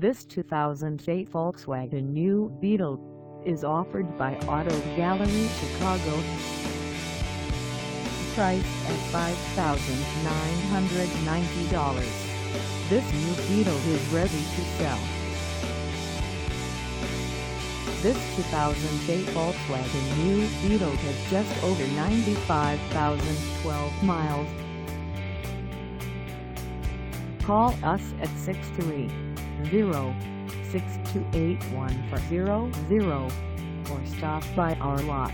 This 2008 Volkswagen New Beetle is offered by Auto Gallery Chicago. Priced at $5,990. This new Beetle is ready to sell. This 2008 Volkswagen New Beetle has just over 95,012 miles. Call us at 630-628-1400 or stop by our lot.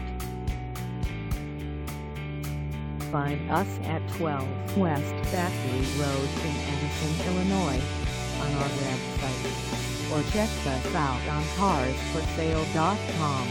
Find us at 12 West Factory Road in Addison, Illinois, on our website, or check us out on carsforsale.com.